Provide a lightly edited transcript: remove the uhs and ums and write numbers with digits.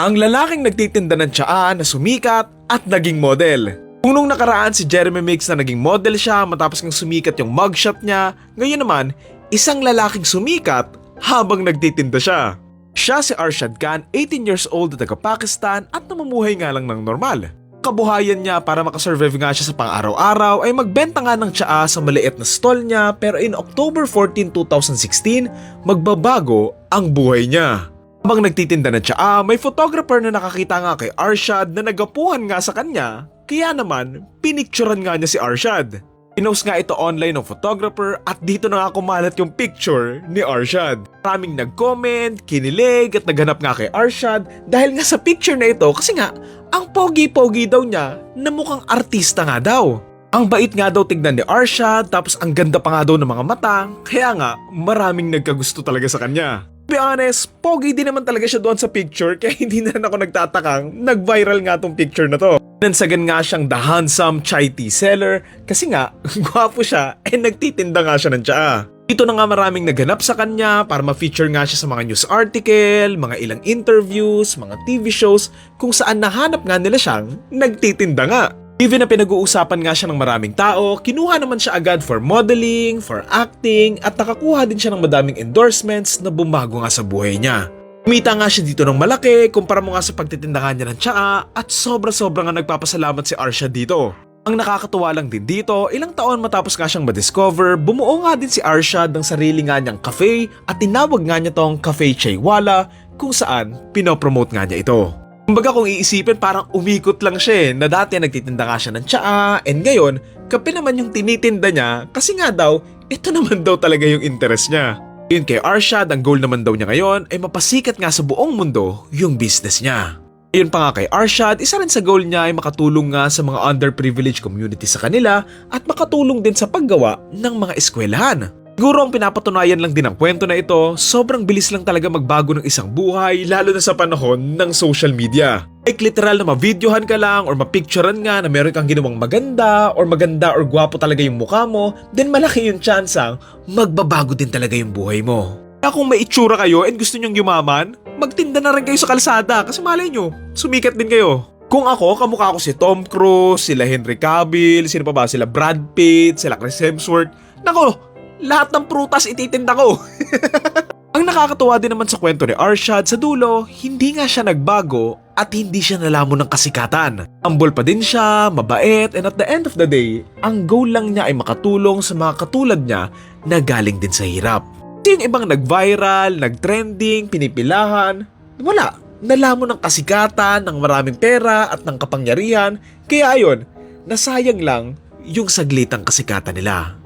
Ang lalaking nagtitinda ng tsaa na sumikat at naging model. Kung nung nakaraan si Jeremy Mix na naging model siya matapos ng sumikat yung mugshot niya, ngayon naman, isang lalaking sumikat habang nagtitinda siya. Siya si Arshad Khan, 18 years old na taga-Pakistan at namumuhay nga lang ng normal. Kabuhayan niya para makasurvive nga siya sa pang-araw-araw ay magbenta nga ng tsaa sa maliit na stall niya, pero in October 14, 2016, magbabago ang buhay niya. Habang nagtitinda ng tsaa, may photographer na nakakita nga kay Arshad na nagapuhan nga sa kanya, kaya naman pinicturean nga niya si Arshad. Pinost nga ito online ng photographer at dito na nga kumalat yung picture ni Arshad. Maraming nag-comment, kinilig at naghanap nga kay Arshad dahil nga sa picture na ito kasi nga ang pogi-pogi daw niya na mukhang artista nga daw. Ang bait nga daw tignan ni Arshad tapos ang ganda pa nga daw ng mga mata kaya nga maraming nagkagusto talaga sa kanya. To be honest, pogi din naman talaga siya doon sa picture kaya hindi na ako nagtatakang nag-viral nga tong picture na to. Nansagan nga siyang the handsome chai tea seller kasi nga gwapo siya nagtitinda nga siya ng tsaa. Dito na nga maraming naghanap sa kanya para ma-feature nga siya sa mga news article, mga ilang interviews, mga TV shows kung saan nahanap nga nila siyang nagtitinda nga. Even na pinag-uusapan nga siya ng maraming tao, kinuha naman siya agad for modeling, for acting at nakakuha din siya ng madaming endorsements na bumago nga sa buhay niya. Kumita nga siya dito ng malaki kumpara mo nga sa pagtitindahan niya ng tsaa at sobra-sobra nga nagpapasalamat si Arshad dito. Ang nakakatuwa lang din dito, ilang taon matapos nga siyang ma-discover, bumuo nga din si Arshad ng sarili nga niyang cafe at tinawag nga niya tong Cafe Chaiwala kung saan pinopromote nga niya ito. Kumbaga kung iisipin parang umikot lang siya na dati nagtitinda nga siya ng tsaa and ngayon kape naman yung tinitinda niya kasi nga daw ito naman daw talaga yung interest niya. Yun kay Arshad, ang goal naman daw niya ngayon ay mapasikat nga sa buong mundo yung business niya. Ayun pa nga kay Arshad, isa rin sa goal niya ay makatulong nga sa mga underprivileged community sa kanila at makatulong din sa paggawa ng mga eskwelahan. Siguro ang pinapatunayan lang din ng kwento na ito, sobrang bilis lang talaga magbago ng isang buhay lalo na sa panahon ng social media. Like literal na ma-videohan ka lang or ma-picturean nga na meron kang ginawang maganda or gwapo talaga yung mukha mo, then malaki yung tsansang magbabago din talaga yung buhay mo. Kaya kung may itsura kayo and gusto nyong yumaman, magtinda na rin kayo sa kalsada kasi malay nyo, sumikat din kayo. Kung ako, kamukha ko si Tom Cruise, sila Henry Cavill, sino pa ba, sila Brad Pitt, sila Chris Hemsworth, nako, lahat ng prutas ititinda ko. Ang nakakatuwa din naman sa kwento ni Arshad, sa dulo, hindi nga siya nagbago at hindi siya nalamon ng kasikatan. Humble pa din siya, mabait, and at the end of the day, ang goal lang niya ay makatulong sa mga katulad niya na galing din sa hirap. Kasi yung ibang nag-viral, nag-trending, pinipilahan, wala. Nalamon ng kasikatan, ng maraming pera at ng kapangyarihan, kaya ayun, nasayang lang yung saglitang kasikatan nila.